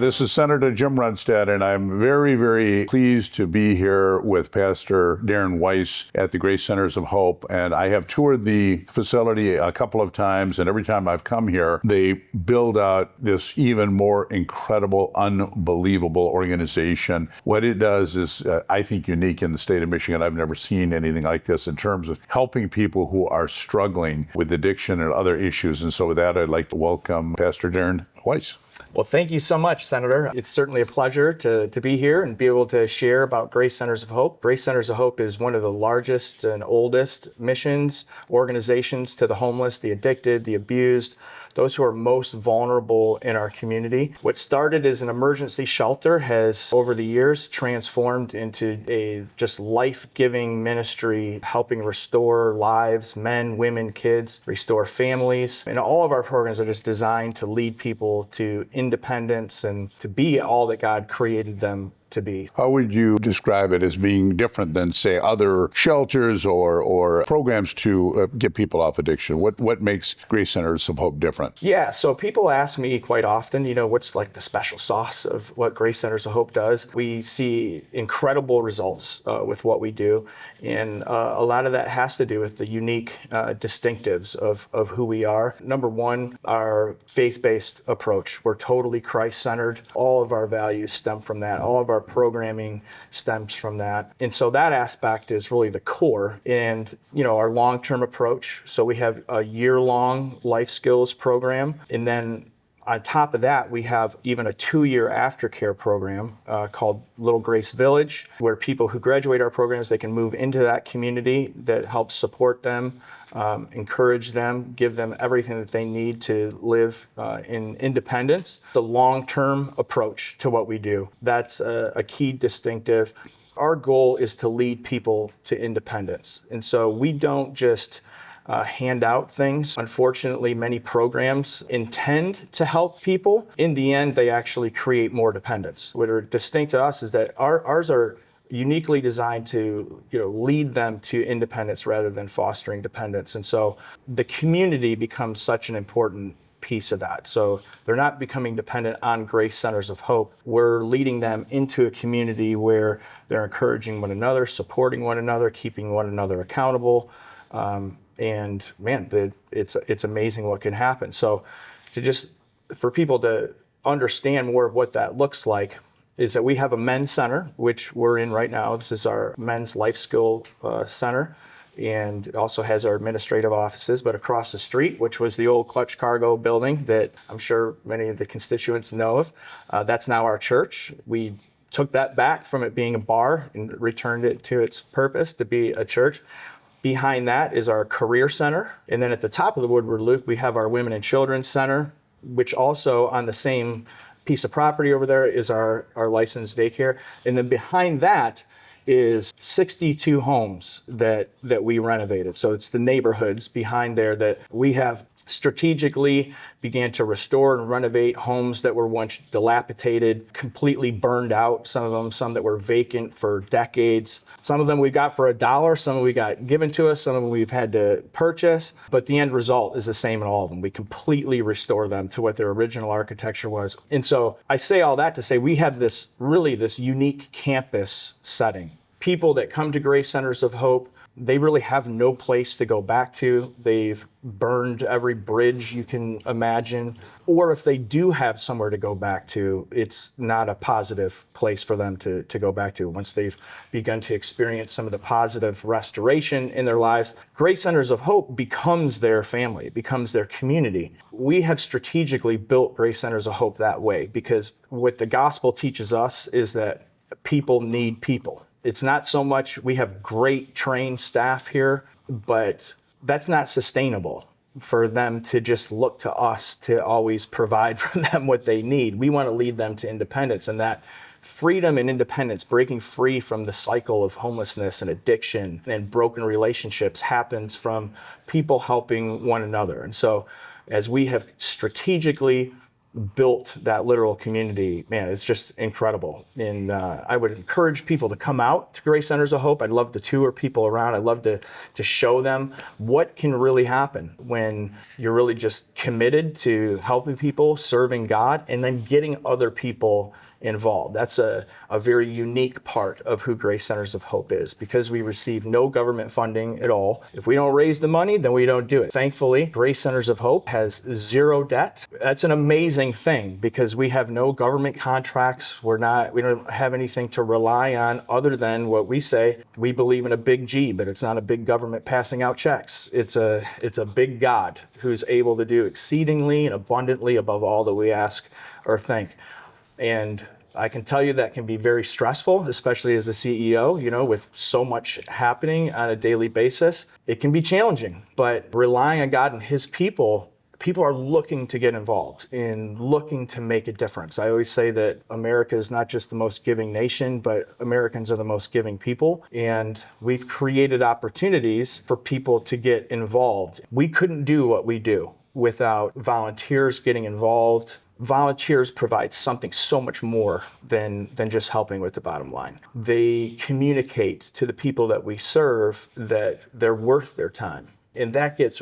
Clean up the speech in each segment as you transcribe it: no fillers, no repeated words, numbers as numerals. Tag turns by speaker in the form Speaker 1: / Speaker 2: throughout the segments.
Speaker 1: this is Senator Jim Runstad, and I'm very, very pleased to be here with Pastor Darin Weiss at the Grace Centers of Hope. And I have toured the facility a couple of times, and every time I've come here, they build out this even more incredible, unbelievable organization. What it does is, I think, unique in the state of Michigan. I've never seen anything like this in terms of helping people who are struggling with addiction and other issues. And so with that, I'd like to welcome Pastor Darin Weiss.
Speaker 2: Well, thank you so much, Senator. It's certainly a pleasure to be here and be able to share about Grace Centers of Hope. Grace Centers of Hope is one of the largest and oldest missions organizations to the homeless, the addicted, the abused, those who are most vulnerable in our community. What started as an emergency shelter has, over the years, transformed into a just life-giving ministry, helping restore lives, men, women, kids, restore families. And all of our programs are just designed to lead people to independence and to be all that God created them to be.
Speaker 1: How would you describe it as being different than, say, other shelters or programs to get people off addiction? What makes Grace Centers of Hope different?
Speaker 2: Yeah, so people ask me quite often, what's like the special sauce of what Grace Centers of Hope does? We see incredible results with what we do, and a lot of that has to do with the unique distinctives of who we are. Number one, our faith-based approach. We're totally Christ-centered. All of our values stem from that. All of our programming stems from that. And so that aspect is really the core. And, our long-term approach. So we have a year-long life skills program. And then on top of that, we have even a 2-year aftercare program called Little Grace Village, where people who graduate our programs, they can move into that community that helps support them, encourage them, give them everything that they need to live in independence. The long-term approach to what we do, that's a key distinctive. Our goal is to lead people to independence. And so we don't just hand out things. Unfortunately, many programs intend to help people. In the end, they actually create more dependence. What are distinct to us is that ours are uniquely designed to lead them to independence rather than fostering dependence. And so the community becomes such an important piece of that. So they're not becoming dependent on Grace Centers of Hope. We're leading them into a community where they're encouraging one another, supporting one another, keeping one another accountable. And man, it's amazing what can happen. So for people to understand more of what that looks like is that we have a men's center, which we're in right now. This is our men's life skill center. And it also has our administrative offices, but across the street, which was the old Clutch Cargo building that I'm sure many of the constituents know of, that's now our church. We took that back from it being a bar and returned it to its purpose to be a church. Behind that is our career center. And then at the top of the Woodward Loop, we have our Women and Children's Center, which also on the same piece of property over there is our licensed daycare. And then behind that is 62 homes that we renovated. So it's the neighborhoods behind there that we have strategically began to restore and renovate homes that were once dilapidated, completely burned out, some that were vacant for decades. Some of them we got for $1, some we got given to us, some of them we've had to purchase, but the end result is the same in all of them. We completely restore them to what their original architecture was. And so I say all that to say we have this unique campus setting. People that come to Grace Centers of Hope, they really have no place to go back to. They've burned every bridge you can imagine. Or if they do have somewhere to go back to, it's not a positive place for them to go back to. Once they've begun to experience some of the positive restoration in their lives, Grace Centers of Hope becomes their family, becomes their community. We have strategically built Grace Centers of Hope that way because what the gospel teaches us is that people need people. It's not so much we have great trained staff here, but that's not sustainable for them to just look to us to always provide for them what they need. We want to lead them to independence, and that freedom and independence, breaking free from the cycle of homelessness and addiction and broken relationships happens from people helping one another. And so as we have strategically built that literal community, man, it's just incredible. And I would encourage people to come out to Grace Centers of Hope. I'd love to tour people around. I'd love to show them what can really happen when you're really just committed to helping people, serving God, and then getting other people involved. That's a very unique part of who Grace Centers of Hope is, because we receive no government funding at all. If we don't raise the money, then we don't do it. Thankfully, Grace Centers of Hope has zero debt. That's an amazing thing, because we have no government contracts. We don't have anything to rely on other than what we say. We believe in a big G, but it's not a big government passing out checks. It's a big God who's able to do exceedingly and abundantly above all that we ask or think. And I can tell you that can be very stressful, especially as the CEO, with so much happening on a daily basis. It can be challenging, but relying on God and his people are looking to get involved and looking to make a difference. I always say that America is not just the most giving nation, but Americans are the most giving people. And we've created opportunities for people to get involved. We couldn't do what we do without volunteers getting involved. Volunteers provide something so much more than just helping with the bottom line. They communicate to the people that we serve that they're worth their time. And that gets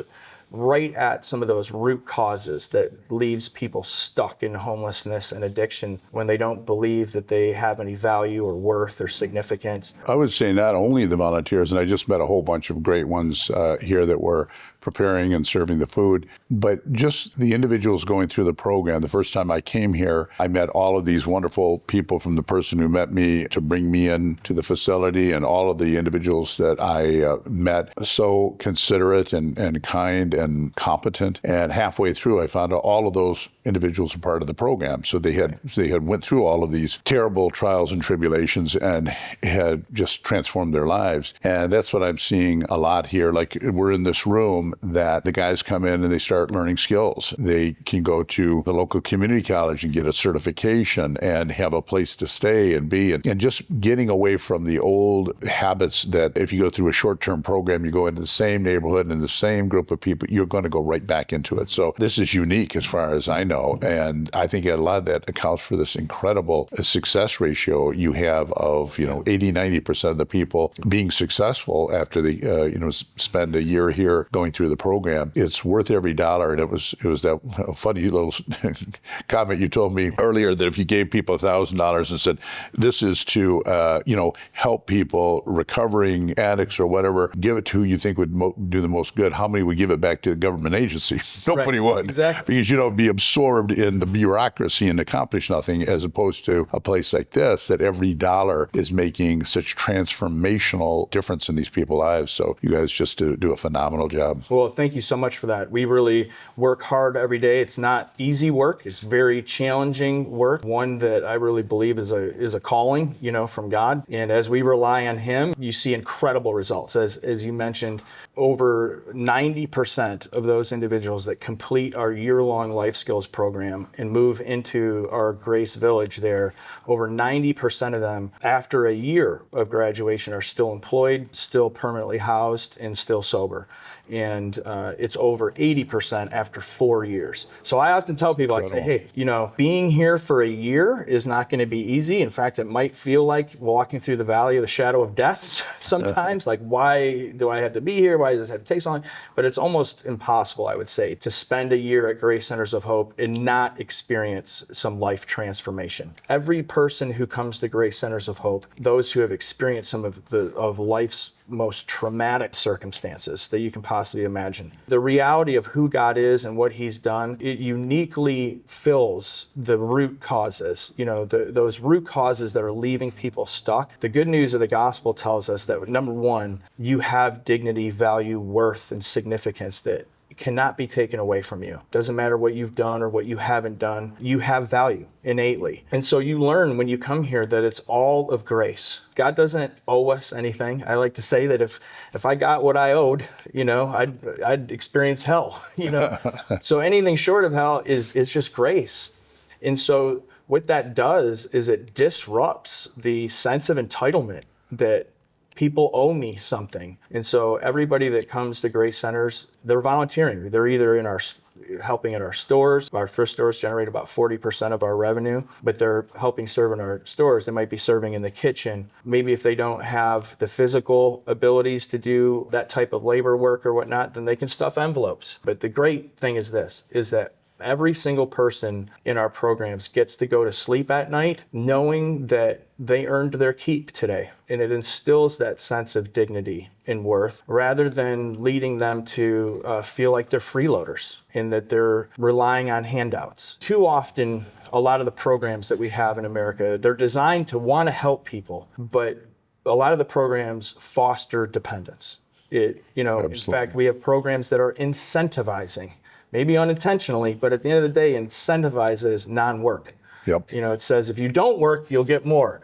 Speaker 2: right at some of those root causes that leaves people stuck in homelessness and addiction when they don't believe that they have any value or worth or significance.
Speaker 1: I would say not only the volunteers, and I just met a whole bunch of great ones here that were preparing and serving the food, but just the individuals going through the program. The first time I came here, I met all of these wonderful people, from the person who met me to bring me in to the facility, and all of the individuals that I met, so considerate and kind and competent. And halfway through, I found out all of those individuals are part of the program. So they had went through all of these terrible trials and tribulations and had just transformed their lives. And that's what I'm seeing a lot here. Like, we're in this room that the guys come in and they start learning skills. They can go to the local community college and get a certification and have a place to stay and be, and just getting away from the old habits that if you go through a short-term program, you go into the same neighborhood and the same group of people, you're going to go right back into it. So this is unique as far as I know. And I think a lot of that accounts for this incredible success ratio you have of, 80-90% of the people being successful after they, spend a year here going through the program. It's worth every dollar. And it was that funny little comment you told me earlier, that if you gave people $1,000 and said, this is to, help people, recovering addicts or whatever, give it to who you think would do the most good, how many would give it back to the government agency? Nobody would.
Speaker 2: Exactly.
Speaker 1: Because, be absorbed in the bureaucracy and accomplish nothing, as opposed to a place like this, that every dollar is making such transformational difference in these people's lives. So you guys just do a phenomenal job.
Speaker 2: Well, thank you so much for that. We really work hard every day. It's not easy work. It's very challenging work, one that I really believe is a calling, from God. And as we rely on him, you see incredible results. As you mentioned, over 90% of those individuals that complete our year-long life skills program and move into our Grace Village there, over 90% of them after a year of graduation are still employed, still permanently housed, and still sober. And it's over 80% after 4 years. So I often tell people, I say, hey, being here for a year is not going to be easy. In fact, it might feel like walking through the valley of the shadow of death sometimes. Like, why do I have to be here? Why does this have to take so long? But it's almost impossible, I would say, to spend a year at Grace Centers of Hope and not experience some life transformation. Every person who comes to Grace Centers of Hope, those who have experienced some of life's most traumatic circumstances that you can possibly imagine. The reality of who God is and what he's done, it uniquely fills the root causes, those root causes that are leaving people stuck. The good news of the gospel tells us that, number one, you have dignity, value, worth, and significance that cannot be taken away from you. Doesn't matter what you've done or what you haven't done, you have value innately. And so you learn when you come here that it's all of grace. God doesn't owe us anything. I like to say that if I got what I owed, I'd experience hell, So anything short of hell is just grace. And so what that does is it disrupts the sense of entitlement that people owe me something. And so everybody that comes to Grace Centers, they're volunteering. They're either in our helping at our stores. Our thrift stores generate about 40% of our revenue, but they're helping serve in our stores. They might be serving in the kitchen. Maybe if they don't have the physical abilities to do that type of labor work or whatnot, then they can stuff envelopes. But the great thing is this, is that every single person in our programs gets to go to sleep at night knowing that they earned their keep today. And it instills that sense of dignity and worth rather than leading them to feel like they're freeloaders and that they're relying on handouts. Too often, a lot of the programs that we have in America, they're designed to want to help people, but a lot of the programs foster dependence. In fact, we have programs that are incentivizing, maybe unintentionally, but at the end of the day, incentivizes non-work.
Speaker 1: Yep.
Speaker 2: It says if you don't work, you'll get more,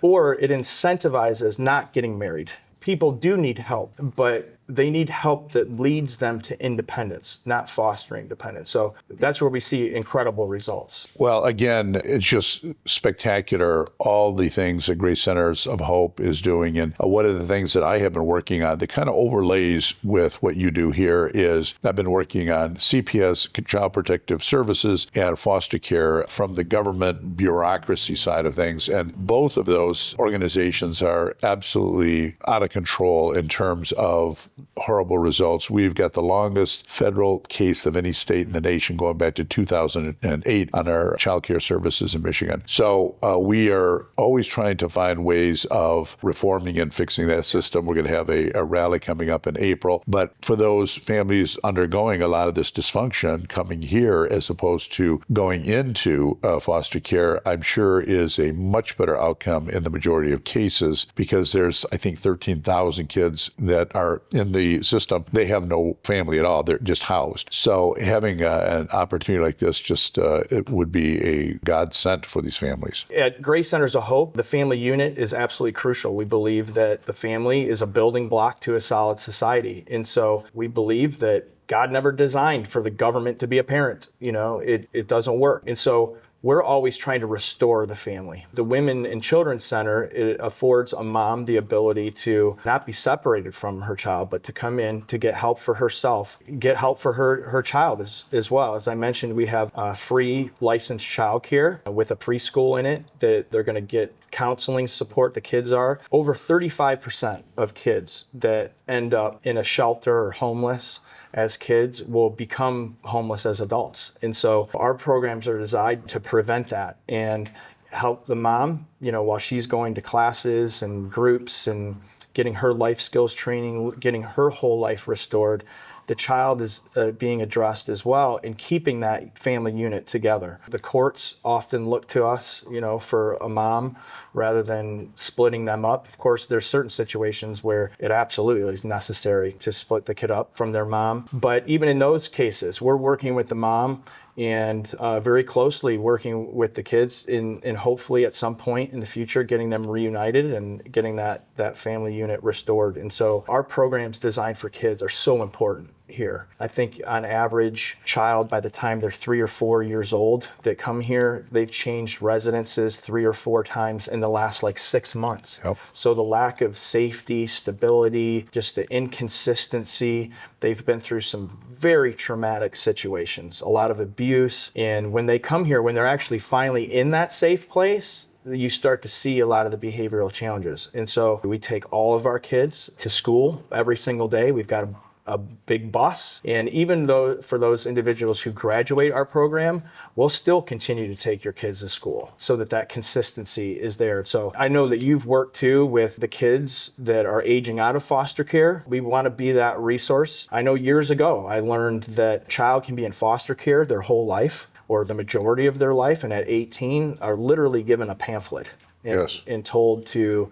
Speaker 2: or it incentivizes not getting married. People do need help, but they need help that leads them to independence, not fostering dependence. So that's where we see incredible results.
Speaker 1: Well, again, it's just spectacular, all the things that Grace Centers of Hope is doing. And one of the things that I have been working on that kind of overlays with what you do here is I've been working on CPS, Child Protective Services, and foster care from the government bureaucracy side of things. And both of those organizations are absolutely out of control in terms of horrible results. We've got the longest federal case of any state in the nation going back to 2008 on our child care services in Michigan. So we are always trying to find ways of reforming and fixing that system. We're going to have a rally coming up in April. But for those families undergoing a lot of this dysfunction, coming here as opposed to going into foster care, I'm sure is a much better outcome in the majority of cases because there's, I think, 13,000 kids that are in the system. They have no family at all. They're just housed. So having an opportunity like this it would be a godsend for these families.
Speaker 2: At Grace Centers of Hope, the family unit is absolutely crucial. We believe that the family is a building block to a solid society. And so we believe that God never designed for the government to be a parent. It doesn't work. And so we're always trying to restore the family. The Women and Children's Center, it affords a mom the ability to not be separated from her child, but to come in to get help for herself, get help for her child as well. As I mentioned, we have free licensed childcare with a preschool in it that they're going to get counseling support. The kids are over 35% of kids that end up in a shelter or homeless as kids will become homeless as adults. And so our programs are designed to prevent that and help the mom, while she's going to classes and groups and getting her life skills training, getting her whole life restored. The child is being addressed as well and keeping that family unit together. The courts often look to us, for a mom rather than splitting them up. Of course, there's certain situations where it absolutely is necessary to split the kid up from their mom. But even in those cases, we're working with the mom and very closely working with the kids and hopefully at some point in the future getting them reunited and getting that family unit restored. And so our programs designed for kids are so important here. I think on average, child by the time they're 3 or 4 years old that come here, they've changed residences 3 or 4 times in the last 6 months.
Speaker 1: Yep.
Speaker 2: So the lack of safety, stability, just the inconsistency, they've been through some very traumatic situations, a lot of abuse. And when they come here, when they're actually finally in that safe place, you start to see a lot of the behavioral challenges. And so we take all of our kids to school every single day. We've got a big bus. And even though for those individuals who graduate our program, we'll still continue to take your kids to school so that consistency is there. So I know that you've worked too with the kids that are aging out of foster care. We want to be that resource. I know years ago, I learned that a child can be in foster care their whole life or the majority of their life, and at 18 are literally given a pamphlet. And told to,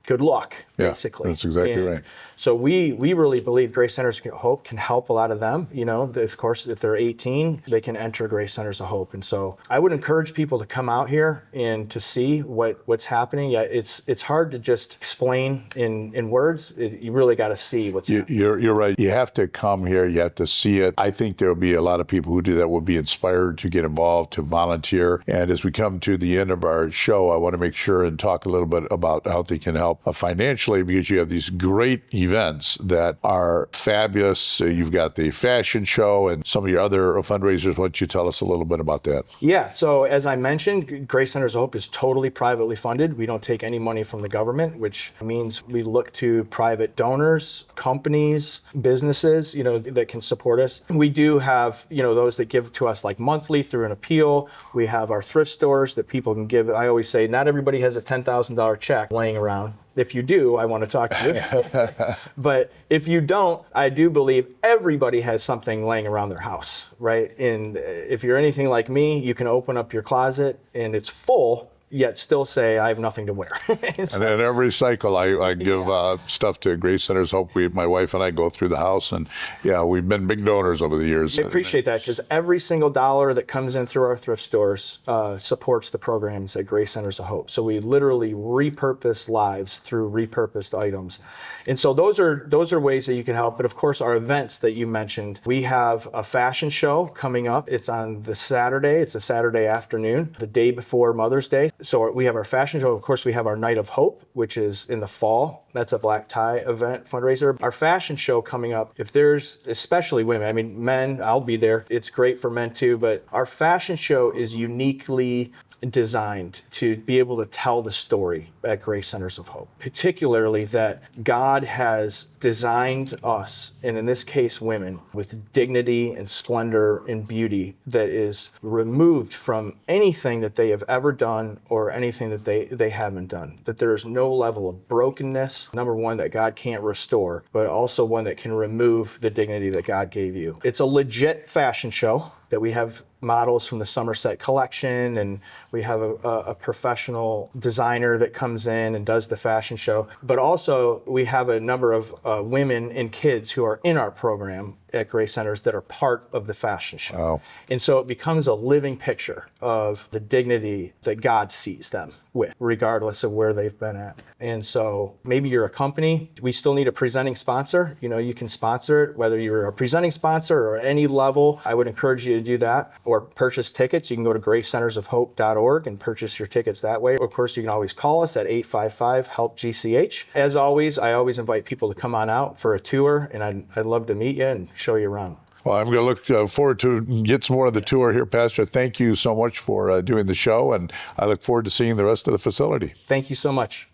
Speaker 2: good luck, basically.
Speaker 1: That's exactly right.
Speaker 2: So we really believe Grace Centers of Hope can help a lot of them. Of course, if they're 18, they can enter Grace Centers of Hope. And so I would encourage people to come out here and to see what's happening. It's hard to just explain in words. You really got to see what's happening.
Speaker 1: You're right. You have to come here. You have to see it. I think there will be a lot of people who do that will be inspired to get involved, to volunteer. And as we come to the end of our show, I want to make sure and talk a little bit about how they can help financially, because you have these great events that are fabulous. You've got the fashion show and some of your other fundraisers. Why don't you tell us a little bit about that?
Speaker 2: Yeah, so as I mentioned, Grace Centers of Hope is totally privately funded. We don't take any money from the government, which means we look to private donors, companies, businesses, that can support us. We do have, those that give to us like monthly through an appeal. We have our thrift stores that people can give. I always say not everybody has a $10,000 check laying around. If you do, I want to talk to you. But if you don't, I do believe everybody has something laying around their house, right? And if you're anything like me, you can open up your closet and it's full, yet still say, I have nothing to wear.
Speaker 1: And in every cycle, I give stuff to Grace Centers Hope. My wife and I go through the house, and yeah, we've been big donors over the years.
Speaker 2: I appreciate that, because every single dollar that comes in through our thrift stores supports the programs at Grace Centers of Hope. So we literally repurpose lives through repurposed items. And so those are ways that you can help. But of course, our events that you mentioned, we have a fashion show coming up. It's on the Saturday. It's a Saturday afternoon, the day before Mother's Day. So we have our fashion show. Of course, we have our Night of Hope, which is in the fall. That's a black tie event fundraiser. Our fashion show coming up, if there's, especially women, I mean, men, I'll be there. It's great for men too, but our fashion show is uniquely designed to be able to tell the story at Grace Centers of Hope, particularly that God has designed us, and in this case, women, with dignity and splendor and beauty that is removed from anything that they have ever done or anything that they haven't done. That there is no level of brokenness, number one, that God can't restore, but also one that can remove the dignity that God gave you. It's a legit fashion show that we have models from the Somerset collection, and we have a professional designer that comes in and does the fashion show. But also we have a number of women and kids who are in our program at Grace Centers that are part of the fashion show.
Speaker 1: Wow.
Speaker 2: And so it becomes a living picture of the dignity that God sees them with, regardless of where they've been at. And so maybe you're a company, we still need a presenting sponsor. You can sponsor it, whether you're a presenting sponsor or at any level. I would encourage you to do that, or purchase tickets. You can go to gracecentersofhope.org and purchase your tickets that way. Of course, you can always call us at 855-HELP-GCH. As always, I always invite people to come on out for a tour, and I'd love to meet you and show you around.
Speaker 1: Well, I'm going to look forward to get some more of the tour here, Pastor. Thank you so much for doing the show, and I look forward to seeing the rest of the facility.
Speaker 2: Thank you so much.